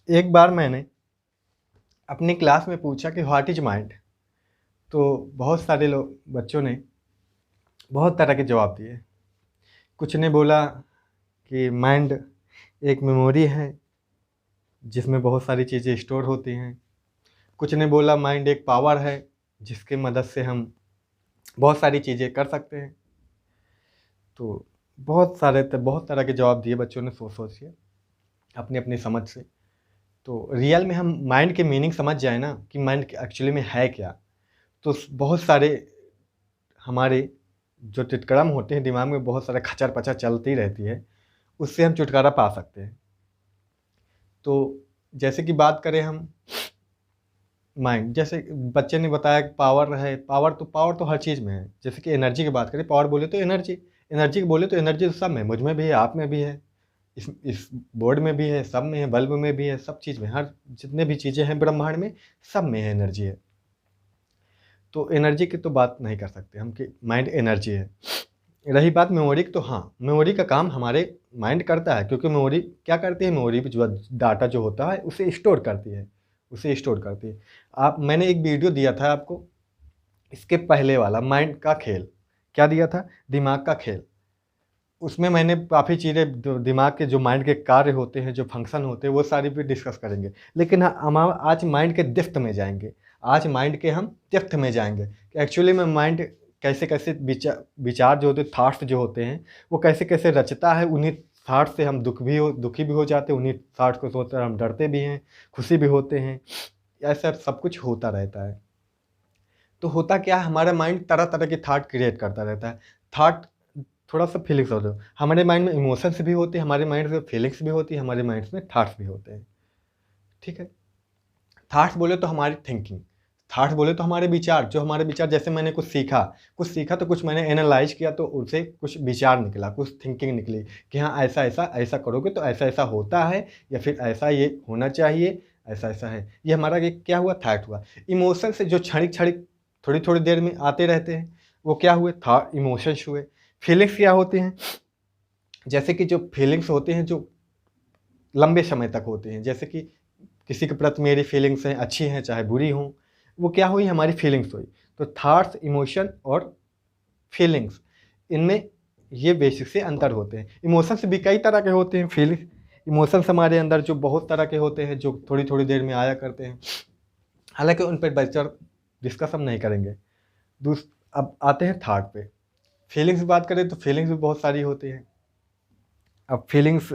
एक बार मैंने अपनी क्लास में पूछा कि व्हाट इज माइंड। तो बहुत सारे लोग बच्चों ने बहुत तरह के जवाब दिए। कुछ ने बोला कि माइंड एक मेमोरी है जिसमें बहुत सारी चीज़ें स्टोर होती हैं। कुछ ने बोला माइंड एक पावर है जिसकी मदद से हम बहुत सारी चीज़ें कर सकते हैं। तो बहुत तरह के जवाब दिए बच्चों ने सोच सोच के अपनी अपनी समझ से। तो रियल में हम माइंड के मीनिंग समझ जाए ना कि माइंड एक्चुअली में है क्या, तो बहुत सारे हमारे जो तितकड़म होते हैं दिमाग में, बहुत सारा खचर पचर चलती रहती है, उससे हम छुटकारा पा सकते हैं। तो जैसे कि बात करें हम माइंड, जैसे बच्चे ने बताया कि पावर है। पावर तो हर चीज़ में है। जैसे कि एनर्जी की बात करें, पावर बोले तो एनर्जी, एनर्जी की बोले तो एनर्जी तो सब में, मुझ में भी है, आप में भी है, इस बोर्ड में भी है, सब में है, बल्ब में भी है, सब चीज़ में, हर जितने भी चीज़ें हैं ब्रह्मांड में, सब में है एनर्जी है। तो एनर्जी की तो बात नहीं कर सकते हम कि माइंड एनर्जी है। रही बात मेमोरी की, तो हाँ, मेमोरी का काम हमारे माइंड करता है, क्योंकि मेमोरी क्या करती है, मेमोरी जो डाटा जो होता है उसे स्टोर करती है, उसे स्टोर करती है। आप मैंने एक वीडियो दिया था आपको, इसके पहले वाला, माइंड का खेल, क्या दिया था, दिमाग का खेल। उसमें मैंने काफ़ी चीज़ें दिमाग के जो माइंड के कार्य होते हैं, जो फंक्शन होते हैं, वो सारी भी डिस्कस करेंगे। लेकिन हम आज माइंड के डेप्थ में जाएंगे। आज माइंड के हम डेप्थ में जाएंगे कि एक्चुअली में माइंड कैसे कैसे विचार जो होते हैं, थाट्स जो होते हैं, वो कैसे कैसे रचता है। उन्हीं थाट से हम दुखी भी हो जाते हैं, उन्हीं थाट को सोचकर हम डरते भी हैं, खुशी भी होते हैं। ऐसा सब कुछ होता रहता है। तो होता क्या है, हमारा माइंड तरह तरह के थाट क्रिएट करता रहता है। थाट थोड़ा सा फीलिंग्स होते हैं, हमारे माइंड में इमोशंस भी होते हैं, हमारे माइंड में फीलिंग्स भी होती है, हमारे माइंड में थाट्स भी होते हैं। ठीक है। थाट्स बोले तो हमारी थिंकिंग, थाट्स बोले तो हमारे विचार, जो हमारे विचार, जैसे मैंने कुछ सीखा तो कुछ मैंने एनालाइज किया, तो उससे कुछ विचार निकला, कुछ थिंकिंग निकली कि हाँ ऐसा ऐसा ऐसा करोगे तो ऐसा ऐसा होता है, या फिर ऐसा ये होना चाहिए, ऐसा ऐसा है। ये हमारा एक क्या हुआ, थाट हुआ। इमोशन से जो क्षणिक क्षणिक थोड़ी थोड़ी देर में आते रहते हैं, वो क्या हुए, था इमोशंस हुए। फीलिंग्स क्या होते हैं, जैसे कि जो फीलिंग्स होते हैं जो लंबे समय तक होते हैं, जैसे कि किसी के प्रति मेरी फीलिंग्स हैं, अच्छी हैं चाहे बुरी हों, वो क्या हुई, हमारी फीलिंग्स हुई। तो थॉट्स, इमोशन और फीलिंग्स, इनमें ये बेसिक से अंतर होते हैं। इमोशंस भी कई तरह के होते हैं, फीलिंग्स, इमोशंस हमारे अंदर जो बहुत तरह के होते हैं, जो थोड़ी थोड़ी देर में आया करते हैं। हालांकि उन पर बेहतर डिस्कस हम नहीं करेंगे। अब आते हैं थाट पे। फीलिंग्स की बात करें तो फीलिंग्स भी बहुत सारी होती हैं। अब फीलिंग्स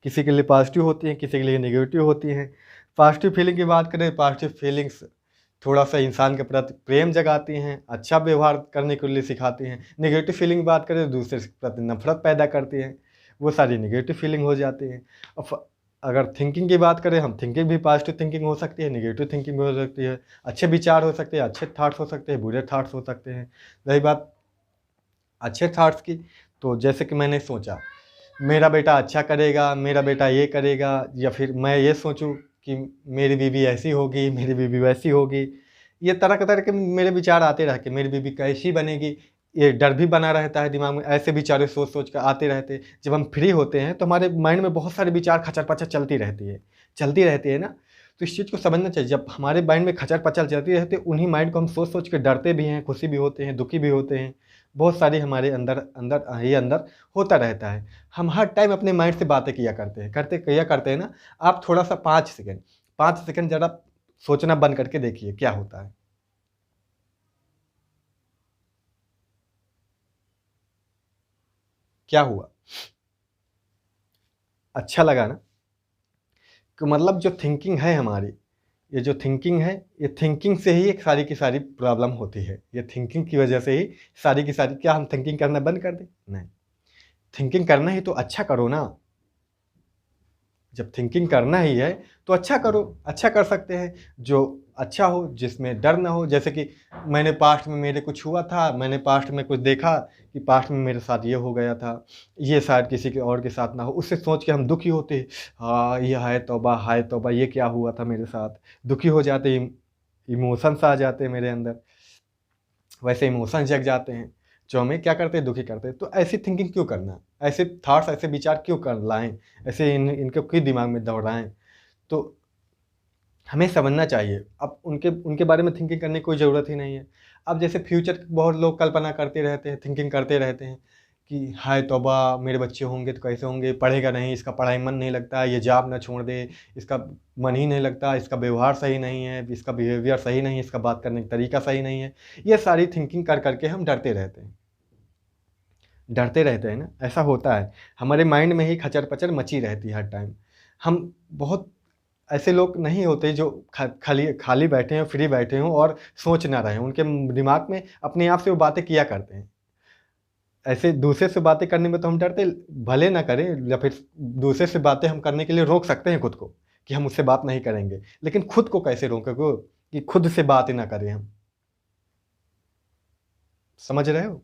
किसी के लिए पॉजिटिव होती हैं, किसी के लिए नेगेटिव होती हैं। पॉजिटिव फीलिंग की बात करें, पॉजिटिव फीलिंग्स थोड़ा सा इंसान के प्रति प्रेम जगाती हैं, अच्छा व्यवहार करने के लिए सिखाती हैं। नेगेटिव फीलिंग की बात करें तो दूसरे के प्रति नफरत पैदा करती हैं, वो सारी नेगेटिव फीलिंग हो जाती है। अब अगर थिंकिंग की बात करें, हम थिंकिंग भी पॉजिटिव थिंकिंग हो सकती है, नेगेटिव थिंकिंग भी हो सकती है। अच्छे विचार हो सकते हैं, अच्छे थाट्स हो सकते हैं, बुरे थाट्स हो सकते हैं। रही बात अच्छे थाट्स की, तो जैसे कि मैंने सोचा मेरा बेटा अच्छा करेगा, मेरा बेटा ये करेगा, या फिर मैं ये सोचूं कि मेरी बीवी ऐसी होगी, मेरी बीवी वैसी होगी। ये तरह के मेरे विचार आते रहते, मेरी बीवी कैसी बनेगी, ये डर भी बना रहता है दिमाग में। ऐसे विचार सोच सोच कर आते रहते हैं। जब हम फ्री होते हैं तो हमारे माइंड में बहुत सारे विचार खचर पचर चलती रहती है ना। तो इस चीज़ को समझना चाहिए, जब हमारे माइंड में खचर पचर चलती रहती है, उन्हीं माइंड को हम सोच सोच के डरते भी हैं, खुशी भी होते हैं, दुखी भी होते हैं। बहुत सारी हमारे अंदर अंदर ये अंदर होता रहता है। हम हर टाइम अपने माइंड से बातें किया करते हैं ना। आप थोड़ा सा 5 सेकंड ज़रा सोचना बंद करके देखिए क्या होता है। क्या हुआ, अच्छा लगा ना। कि मतलब जो थिंकिंग है हमारी, ये जो थिंकिंग है, ये थिंकिंग से ही एक सारी की सारी प्रॉब्लम होती है। ये थिंकिंग की वजह से ही सारी की सारी, क्या हम थिंकिंग करना बंद कर दें, नहीं। थिंकिंग करना ही तो अच्छा करो ना। जब थिंकिंग करना ही है तो अच्छा करो, अच्छा कर सकते हैं जो अच्छा हो, जिसमें डर ना हो। जैसे कि मैंने पास्ट में मेरे कुछ हुआ था, मैंने पास्ट में कुछ देखा कि पास्ट में मेरे साथ ये हो गया था, ये शायद किसी के और के साथ ना हो, उससे सोच के हम दुखी होते, हाँ ये हाय तौबा ये क्या हुआ था मेरे साथ। दुखी हो जाते, इमोशंस आ जाते हैं मेरे अंदर, वैसे इमोशंस जग जाते हैं जो हमें क्या करते हैं, दुखी करते हैं। तो ऐसी थिंकिंग क्यों करना, ऐसे थॉट्स, ऐसे विचार क्यों कर लाएं, ऐसे इनको क्यों दिमाग में दौड़ाएं। तो हमें समझना चाहिए। अब उनके उनके बारे में थिंकिंग करने की कोई ज़रूरत ही नहीं है। अब जैसे फ्यूचर की बहुत लोग कल्पना करते रहते हैं, थिंकिंग करते रहते हैं कि हाय तौबा! मेरे बच्चे होंगे तो कैसे होंगे, पढ़ेगा नहीं, इसका पढ़ाई मन नहीं लगता, ये जॉब ना छोड़ दे, इसका मन ही नहीं लगता, इसका व्यवहार सही नहीं है, इसका बिहेवियर सही नहीं है, इसका बात करने का तरीका सही नहीं है। ये सारी थिंकिंग कर के हम डरते रहते हैं। डरते रहते हैं ना, ऐसा होता है। हमारे माइंड में ही खचर-पचर मची रहती है हर टाइम। हम बहुत ऐसे लोग नहीं होते जो खाली खाली बैठे हों, फ्री बैठे हों और सोच ना रहे हों। उनके दिमाग में अपने आप से वो बातें किया करते हैं। ऐसे दूसरे से बातें करने में तो हम डरते, भले ना करें या फिर दूसरे से बातें हम करने के लिए रोक सकते हैं खुद को, कि हम उससे बात नहीं करेंगे। लेकिन खुद को कैसे रोकोगे कि खुद से बात ही ना करें हम? समझ रहे हो?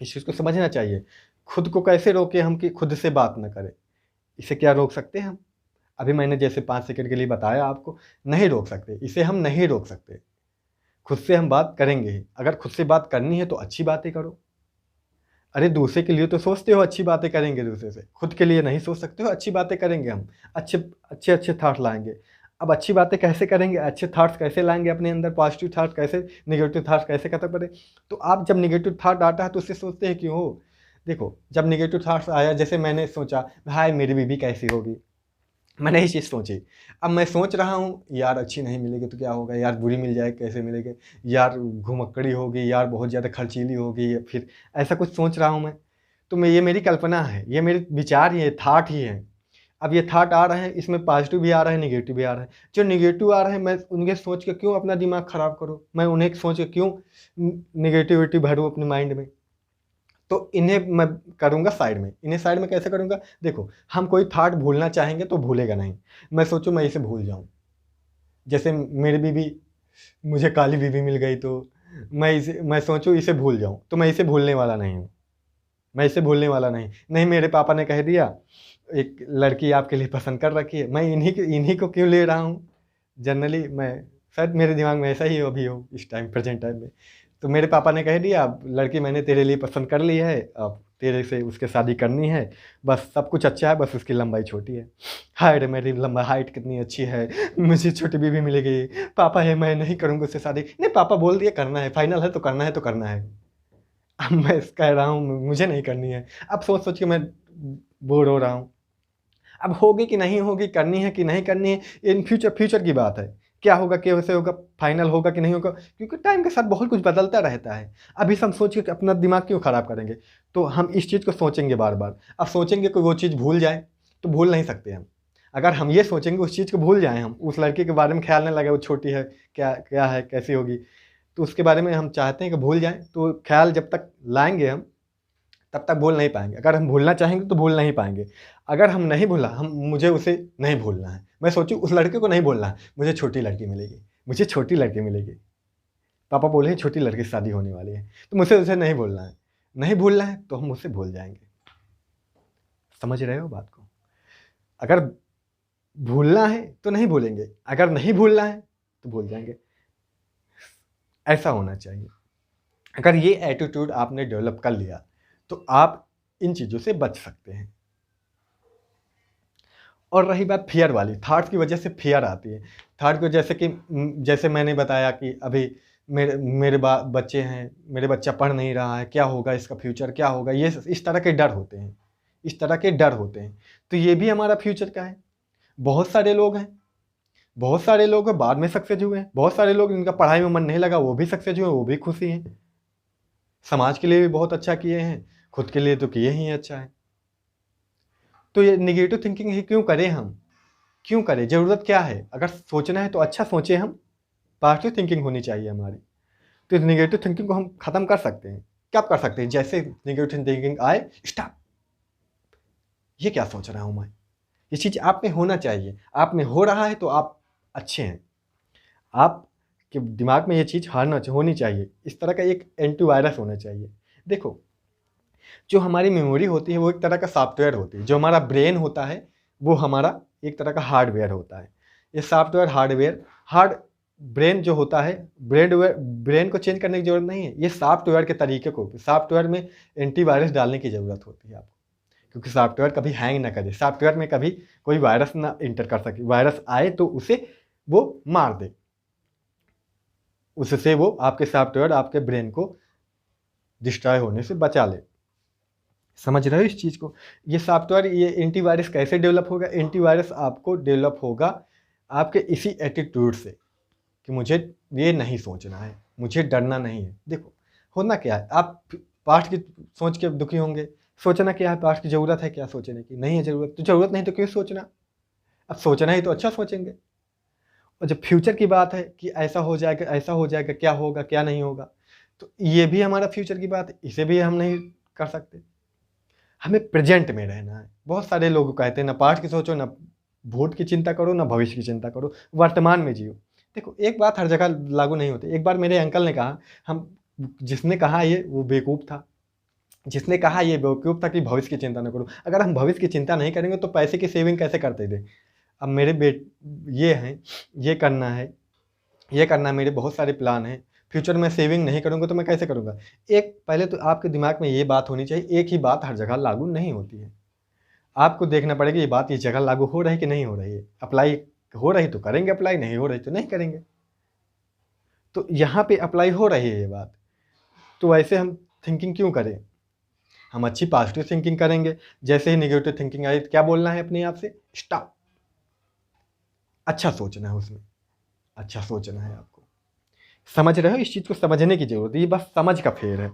इस चीज़ को समझना चाहिए। खुद को कैसे रोकें हम कि खुद से बात ना करें? इसे क्या रोक सकते हैं हम? अभी मैंने जैसे 5 सेकंड के लिए बताया आपको, नहीं रोक सकते, इसे हम नहीं रोक सकते। खुद से हम बात करेंगे ही। अगर खुद से बात करनी है तो अच्छी बातें करो। अरे दूसरे के लिए तो सोचते हो अच्छी बातें करेंगे दूसरे से, खुद के लिए नहीं सोच सकते हो, अच्छी बातें करेंगे हम। अच्छे थॉट लाएँगे। अब अच्छी बातें कैसे करेंगे, अच्छे थॉट्स कैसे लाएँगे अपने अंदर, पॉजिटिव थॉट कैसे, नेगेटिव थॉट्स कैसे खत्म करें? तो आप जब नेगेटिव थॉट आता है तो उससे सोचते हैं क्यों हो? देखो, जब नेगेटिव थॉट्स आया, जैसे मैंने सोचा, हाय मेरी बीवी कैसी होगी? मैंने ये चीज़ सोची। अब मैं सोच रहा हूँ, यार अच्छी नहीं मिलेगी तो क्या होगा? यार बुरी मिल जाए कैसे मिलेगी? यार घुमक्कड़ी होगी, यार बहुत ज़्यादा खर्चीली होगी, या फिर ऐसा कुछ सोच रहा हूँ मैं। तो मैं, ये मेरी कल्पना है, ये मेरे विचार ही है, थॉट ही है। अब ये थॉट आ रहे हैं, इसमें पॉजिटिव भी आ रहा है, नेगेटिव भी आ रहा है। जो नेगेटिव आ रहे हैं, मैं उनके सोच के क्यों अपना दिमाग ख़राब करूँ? मैं उन्हें सोच के क्यों नेगेटिविटी भरूँ अपने माइंड में? तो इन्हें मैं करूँगा साइड में। इन्हें साइड में कैसे करूँगा? देखो, हम कोई थॉट भूलना चाहेंगे तो भूलेगा नहीं। मैं सोचूँ मैं इसे भूल जाऊँ। जैसे मेरी बीवी, मुझे काली बीवी मिल गई तो मैं सोचूँ इसे भूल जाऊँ, तो मैं इसे भूलने वाला नहीं हूँ। मैं इसे भूलने वाला नहीं। नहीं, मेरे पापा ने कह दिया, एक लड़की आपके लिए पसंद कर रखी है, मैं इन्हीं को क्यों ले रहा हूँ? जनरली मैं, शायद मेरे दिमाग में ऐसा ही अभी हो इस टाइम, प्रेज़ेंट टाइम में। तो मेरे पापा ने कह दिया, अब लड़की मैंने तेरे लिए पसंद कर ली है, अब तेरे से उसके शादी करनी है, बस सब कुछ अच्छा है, बस उसकी लंबाई छोटी है। हाय रे! मेरी लंबा हाइट कितनी अच्छी है, मुझे छोटी बीवी मिलेगी। पापा है, मैं नहीं करूँगा उससे शादी। नहीं, पापा बोल दिए करना है, फाइनल है तो करना है तो करना है। अब मैं कह रहा हूँ मुझे नहीं करनी है। अब सोच-सोच के मैं बोर हो रहा हूँ। अब होगी कि नहीं होगी, करनी है कि नहीं करनी है, इन फ्यूचर फ्यूचर की बात है। क्या होगा, कैसे होगा, फाइनल होगा कि नहीं होगा, क्योंकि टाइम के साथ बहुत कुछ बदलता रहता है। अभी से हम सोच के अपना दिमाग क्यों खराब करेंगे? तो हम इस चीज़ को सोचेंगे बार-बार। अब सोचेंगे कि वो चीज़ भूल जाए, तो भूल नहीं सकते हम। अगर हम ये सोचेंगे उस चीज़ को भूल जाएँ हम, उस लड़की के बारे में ख़्याल नहीं लगे वो छोटी है, क्या क्या है, कैसी होगी, तो उसके बारे में हम चाहते हैं कि भूल जाएँ, तो ख़्याल जब तक लाएँगे हम, तब तक भूल नहीं पाएँगे। अगर हम भूलना चाहेंगे तो भूल नहीं पाएँगे। अगर हम नहीं भूला, हम मुझे उसे नहीं भूलना है। मैं सोचूँ उस लड़के को नहीं भूलना है, मुझे छोटी लड़की मिलेगी, मुझे छोटी लड़की मिलेगी। पापा बोले हैं छोटी लड़की से शादी होने वाली है, तो मुझे उसे नहीं भूलना है। नहीं भूलना है तो हम उससे भूल जाएँगे। समझ रहे हो बात को? अगर भूलना है तो नहीं भूलेंगे, अगर नहीं भूलना है तो भूल जाएँगे। ऐसा होना चाहिए। अगर ये एटीट्यूड आपने डेवलप कर लिया, तो आप इन चीज़ों से बच सकते हैं। और रही बात फ़ियर वाली, थॉट्स की वजह से फ़ियर आती है। थॉट को जैसे कि जैसे मैंने बताया कि अभी मेरे मेरे बच्चे हैं, मेरे बच्चा पढ़ नहीं रहा है, क्या होगा इसका फ्यूचर, क्या होगा? ये इस तरह के डर होते हैं, इस तरह के डर होते हैं। तो ये भी हमारा फ्यूचर का है। बहुत सारे लोग हैं, बहुत सारे लोग हैं बाद में सक्सेस हुए हैं, बहुत सारे लोग जिनका पढ़ाई में मन नहीं लगा वो भी सक्सेस हुए, वो भी खुशी हैं। समाज के लिए भी बहुत अच्छा किए हैं, खुद के लिए तो किए ही अच्छा है। तो ये नेगेटिव थिंकिंग ही क्यों करें हम? क्यों करें? ज़रूरत क्या है? अगर सोचना है तो अच्छा सोचें हम, पॉजिटिव थिंकिंग होनी चाहिए हमारी। तो इस नेगेटिव थिंकिंग को हम ख़त्म कर सकते हैं। क्या कर सकते हैं? जैसे नेगेटिव थिंकिंग आए, स्टॉप! ये क्या सोच रहा हूँ मैं? ये चीज़ आप में होना चाहिए। आप में हो रहा है तो आप अच्छे हैं। आपके दिमाग में ये चीज़ होनी चाहिए। इस तरह का एक एंटीवायरस होना चाहिए। देखो, जो हमारी मेमोरी होती है वो एक तरह का सॉफ्टवेयर होती है। जो हमारा ब्रेन होता है वो हमारा एक तरह का हार्डवेयर होता है। ये सॉफ्टवेयर हार्ड ब्रेन जो होता है, ब्रेन को चेंज करने की ज़रूरत नहीं है। ये सॉफ्टवेयर के तरीके को, सॉफ्टवेयर में एंटीवायरस डालने की ज़रूरत होती है आपको। क्योंकि सॉफ्टवेयर कभी हैंग ना करे, सॉफ्टवेयर में कभी कोई वायरस ना एंटर कर सके। वायरस आए तो उसे वो मार दे, उससे वो आपके सॉफ्टवेयर, आपके ब्रेन को डिस्ट्रॉय होने से बचा ले। समझ रहे हो इस चीज़ को? ये सॉफ्टवेयर, ये एंटीवायरस कैसे डेवलप होगा? एंटीवायरस आपको डेवलप होगा आपके इसी एटीट्यूड से कि मुझे ये नहीं सोचना है, मुझे डरना नहीं है। देखो होना क्या है, आप पास्ट की सोच के दुखी होंगे, सोचना क्या है, पास्ट की ज़रूरत है क्या सोचने की? नहीं है ज़रूरत, तो ज़रूरत नहीं तो क्यों सोचना? अब सोचना ही तो अच्छा सोचेंगे। और जब फ्यूचर की बात है कि ऐसा हो जाएगा, ऐसा हो जाएगा, क्या होगा क्या नहीं होगा, तो ये भी हमारा फ्यूचर की बात है, इसे भी हम नहीं कर सकते। हमें प्रेजेंट में रहना है। बहुत सारे लोग कहते हैं ना पास्ट की सोचो, ना भूत की चिंता करो, ना भविष्य की चिंता करो, वर्तमान में जियो। देखो एक बात हर जगह लागू नहीं होती। एक बार मेरे अंकल ने कहा, जिसने कहा ये वो बेवकूफ़ था, जिसने कहा ये बेवकूफ़ था कि भविष्य की चिंता न करो। अगर हम भविष्य की चिंता नहीं करेंगे तो पैसे की सेविंग कैसे करते थे? अब मेरे ये हैं, ये करना है, ये करना है, मेरे बहुत सारे प्लान हैं, फ्यूचर में सेविंग नहीं करूँगा तो मैं कैसे करूँगा? एक पहले तो आपके दिमाग में ये बात होनी चाहिए, एक ही बात हर जगह लागू नहीं होती है। आपको देखना पड़ेगा ये बात इस जगह लागू हो रही है कि नहीं हो रही है। अप्लाई हो रही तो करेंगे अप्लाई, नहीं हो रही तो नहीं करेंगे। तो यहाँ पे अप्लाई हो रही है ये बात, तो ऐसे हम थिंकिंग क्यों करें? हम अच्छी पॉजिटिव थिंकिंग करेंगे। जैसे ही नेगेटिव थिंकिंग आई तो क्या बोलना है अपने आप से? स्टॉप। अच्छा सोचना है, उसमें अच्छा सोचना है आपको। समझ रहे हो? इस चीज़ को समझने की ज़रूरत है, ये बस समझ का फेर है।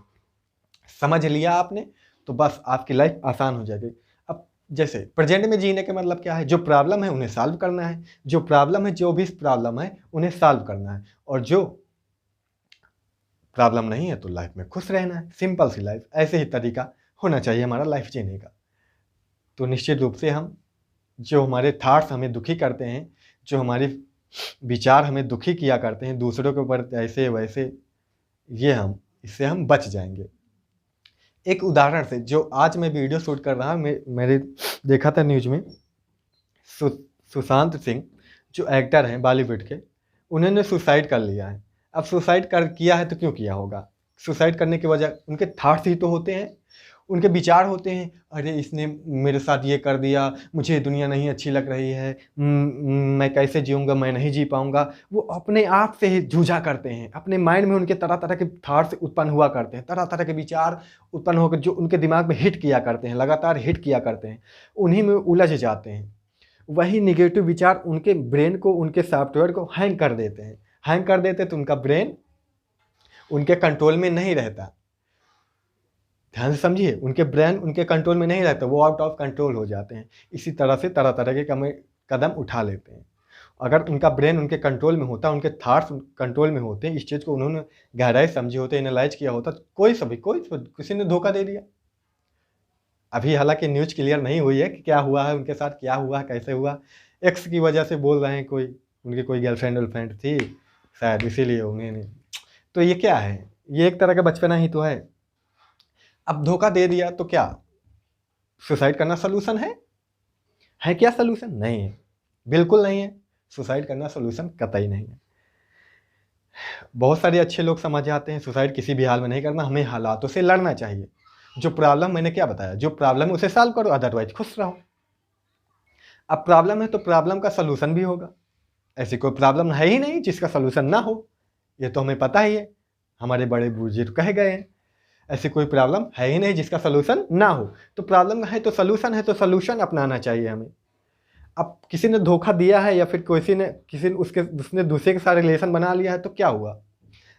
समझ लिया आपने तो बस आपकी लाइफ आसान हो जाएगी। अब जैसे प्रेजेंट में जीने का मतलब क्या है? जो प्रॉब्लम है उन्हें सॉल्व करना है, जो प्रॉब्लम है, जो भी प्रॉब्लम है उन्हें सॉल्व करना है, और जो प्रॉब्लम नहीं है तो लाइफ में खुश रहना है। सिंपल सी लाइफ, ऐसे ही तरीका होना चाहिए हमारा लाइफ जीने का। तो निश्चित रूप से हम, जो हमारे थाट्स हमें दुखी करते हैं, जो हमारे विचार हमें दुखी किया करते हैं दूसरों के ऊपर ऐसे वैसे, ये हम इससे हम बच जाएंगे। एक उदाहरण से, जो आज मैं वीडियो शूट कर रहा हूँ, मेरे देखा था न्यूज में, सुशांत सिंह जो एक्टर हैं बॉलीवुड के, उन्होंने सुसाइड कर लिया है। अब सुसाइड किया है तो क्यों किया होगा? सुसाइड करने की वजह उनके थाट्स ही तो होते हैं, उनके विचार होते हैं। अरे इसने मेरे साथ ये कर दिया, मुझे दुनिया नहीं अच्छी लग रही है, मैं कैसे जीऊँगा, मैं नहीं जी पाऊँगा। वो अपने आप से ही जूझा करते हैं, अपने माइंड में उनके तरह तरह के थाट्स उत्पन्न हुआ करते हैं, तरह तरह के विचार उत्पन्न होकर जो उनके दिमाग में हिट किया करते हैं, लगातार हिट किया करते हैं, उन्हीं में उलझ जाते हैं। वही निगेटिव विचार उनके ब्रेन को, उनके सॉफ्टवेयर को हैंग कर देते हैं। हैंग कर देते तो उनका ब्रेन उनके कंट्रोल में नहीं रहता। ध्यान से समझिए, उनके ब्रेन उनके कंट्रोल में नहीं रहता, वो आउट ऑफ कंट्रोल हो जाते हैं। इसी तरह से तरह तरह के कदम उठा लेते हैं। अगर उनका ब्रेन उनके कंट्रोल में होता, उनके थाट्स कंट्रोल में होते, इस चीज़ को उन्होंने गहराई समझी होते, एनालाइज किया होता, कोई किसी ने धोखा दे दिया। अभी हालांकि न्यूज क्लियर नहीं हुई है कि क्या हुआ है उनके साथ, क्या हुआ, कैसे हुआ। एक्स की वजह से बोल रहे हैं, उनकी कोई गर्लफ्रेंड वर्लफ्रेंड थी शायद, इसीलिए उन्हें। तो ये क्या है? ये एक तरह का बचपना ही तो है। अब धोखा दे दिया तो क्या सुसाइड करना सोल्यूशन है? क्या सोल्यूशन? नहीं है, बिल्कुल नहीं है। सुसाइड करना सोल्यूशन कतई नहीं है। बहुत सारे अच्छे लोग समझ जाते हैं सुसाइड किसी भी हाल में नहीं करना, हमें हालातों से लड़ना चाहिए। जो प्रॉब्लम, मैंने क्या बताया, जो प्रॉब्लम है उसे सॉल्व करो, अदरवाइज खुश रहो। अब प्रॉब्लम है तो प्रॉब्लम का सोल्यूशन भी होगा। ऐसी कोई प्रॉब्लम है ही नहीं जिसका सोल्यूशन ना हो, ये तो हमें पता ही है, हमारे बड़े बुजुर्ग कह गए हैं। ऐसी कोई प्रॉब्लम है ही नहीं जिसका सोल्यूशन ना हो। तो प्रॉब्लम है तो सोल्यूशन अपनाना चाहिए हमें। अब किसी ने धोखा दिया है या फिर उसने दूसरे के साथ रिलेशन बना लिया है तो क्या हुआ?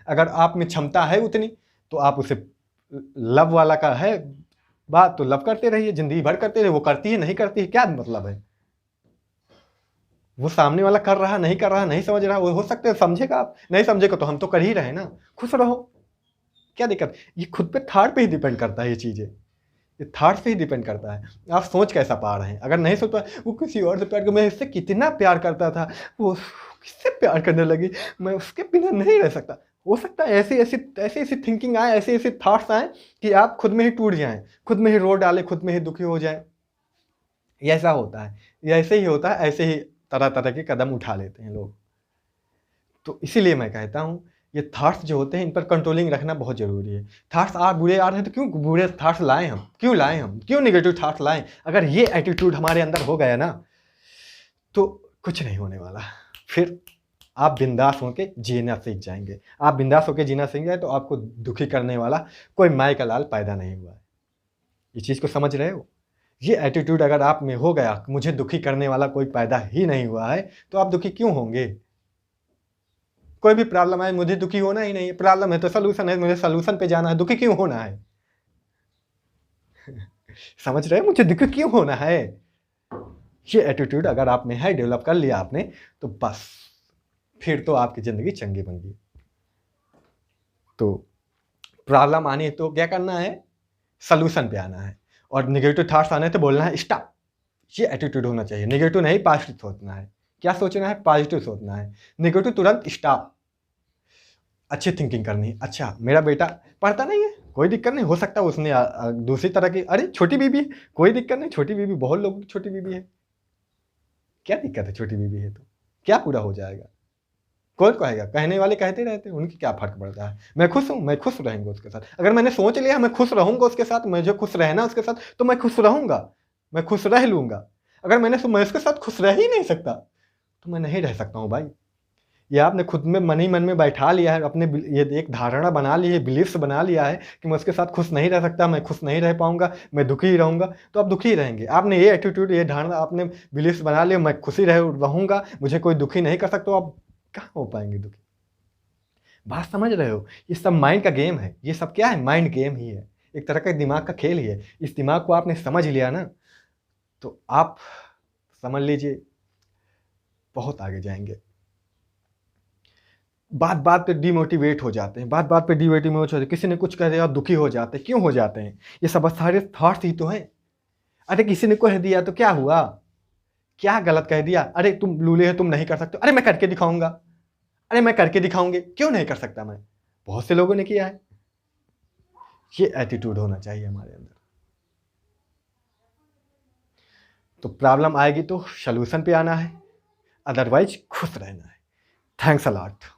अगर आप में क्षमता है उतनी तो आप उसे, लव वाला का है बात तो लव करते रहिए, जिंदगी भर करते रहिए। वो करती है नहीं करती है क्या मतलब है? वो सामने वाला कर रहा नहीं कर रहा, नहीं समझ रहा, वो हो सकता है समझेगा, आप नहीं समझेगा तो हम तो कर ही रहे ना, खुश रहो, क्या दिक्कत? ये खुद पे थाट पे ही डिपेंड करता है, ये चीज़ें ये थाट पे ही डिपेंड करता है, आप सोच कैसा पा रहे हैं। अगर नहीं सोच पाए, वो किसी और से प्यार कर, मैं इससे कितना प्यार करता था, वो किससे प्यार करने लगी, मैं उसके बिना नहीं रह सकता। हो सकता है ऐसी थिंकिंग आए, ऐसे ऐसे थाट्स आए कि आप खुद में ही टूट जाएं, खुद में ही रो डालें, खुद में ही दुखी हो जाएं। ये ऐसा होता है, ये ऐसे ही होता है, ऐसे ही तरह तरह के कदम उठा लेते हैं लोग। तो इसीलिए मैं कहता हूँ ये थाट्स जो होते हैं इन पर कंट्रोलिंग रखना बहुत ज़रूरी है। थाट्स बुरे आ रहे हैं तो क्यों बुरे थाट्स लाएं हम, क्यों नेगेटिव थाट्स लाएं? अगर ये एटीट्यूड हमारे अंदर हो गया ना तो कुछ नहीं होने वाला। फिर आप बिंदास होकर जीना सीख जाएंगे। आप बिंदास होकर जीना सीख जाए तो आपको दुखी करने वाला कोई माई का लाल पैदा नहीं हुआ है। इस चीज़ को समझ रहे हो? ये एटीट्यूड अगर आप में हो गया, मुझे दुखी करने वाला कोई पैदा ही नहीं हुआ है, तो आप दुखी क्यों होंगे? कोई भी प्रॉब्लम आए, मुझे दुखी होना ही नहीं है। प्रॉब्लम है तो सॉल्यूशन है, मुझे सॉल्यूशन पे जाना है, दुखी क्यों होना है? समझ रहे हो? मुझे दुखी क्यों होना है? ये एटीट्यूड अगर आप में है, डेवलप कर लिया आपने, तो बस फिर तो आपकी ज़िंदगी चंगी बन गई। तो प्रॉब्लम आनी है तो क्या करना है? सॉल्यूशन पे आना है। और नेगेटिव थॉट्स आने तो बोलना है स्टॉप। ये एटीट्यूड होना चाहिए। नेगेटिव नहीं, पॉजिटिव सोचना है। क्या सोचना है? पॉजिटिव सोचना है। नेगेटिव तुरंत स्टॉप। अच्छी थिंकिंग करनी है। अच्छा, मेरा बेटा पढ़ता नहीं है, कोई दिक्कत नहीं, हो सकता है उसने दूसरी तरह की, अरे छोटी बीबी है, कोई दिक्कत नहीं, छोटी बीबी, बहुत लोगों की छोटी बीबी है, क्या दिक्कत है? छोटी बीबी है तो क्या पूरा हो जाएगा? कौन कहेगा? कहने वाले कहते रहते हैं, उनकी क्या फर्क पड़ता है? मैं खुश हूँ, मैं खुश रहेंगे उसके साथ। अगर मैंने सोच लिया मैं खुश रहूंगा उसके साथ, मुझे खुश रहना उसके साथ, तो मैं खुश रहूंगा, मैं खुश रह लूंगा। अगर मैं उसके साथ खुश रह ही नहीं सकता तो मैं नहीं रह सकता हूँ भाई। ये आपने खुद में मन ही मन में बैठा लिया है, अपने ये एक धारणा बना ली है, बिलीफ्स बना लिया है कि मैं उसके साथ खुश नहीं रह सकता, मैं खुश नहीं रह पाऊंगा, मैं दुखी ही रहूंगा, तो आप दुखी ही रहेंगे। आपने ये एटीट्यूड, ये धारणा, आपने बिलीफ्स बना लिया, मैं खुशी रहूंगा, मुझे कोई दुखी नहीं कर सकता, तो आप कहाँ हो पाएंगे दुखी? बात समझ रहे हो? ये सब माइंड का गेम है। ये सब क्या है? माइंड गेम ही है, एक तरह का दिमाग का खेल ही है। इस दिमाग को आपने समझ लिया ना, तो आप समझ लीजिए बहुत आगे जाएंगे। बात बात पे डिमोटिवेट हो जाते हैं, बात बात पे डिमोटिवेट हो जाते हैं। किसी ने कुछ कह दिया दुखी हो जाते हैं। क्यों हो जाते हैं? ये सब सारे थॉट्स ही तो हैं। अरे किसी ने कह दिया तो क्या हुआ? क्या गलत कह दिया? अरे तुम लूले हो, तुम नहीं कर सकते। अरे मैं करके दिखाऊंगा, अरे मैं करके दिखाऊंगी। क्यों नहीं कर सकता मैं? बहुत से लोगों ने किया है। ये एटीट्यूड होना चाहिए हमारे अंदर। तो प्रॉब्लम आएगी तो सॉल्यूशन पे आना है, अदरवाइज खुश रहना है। Thanks a lot.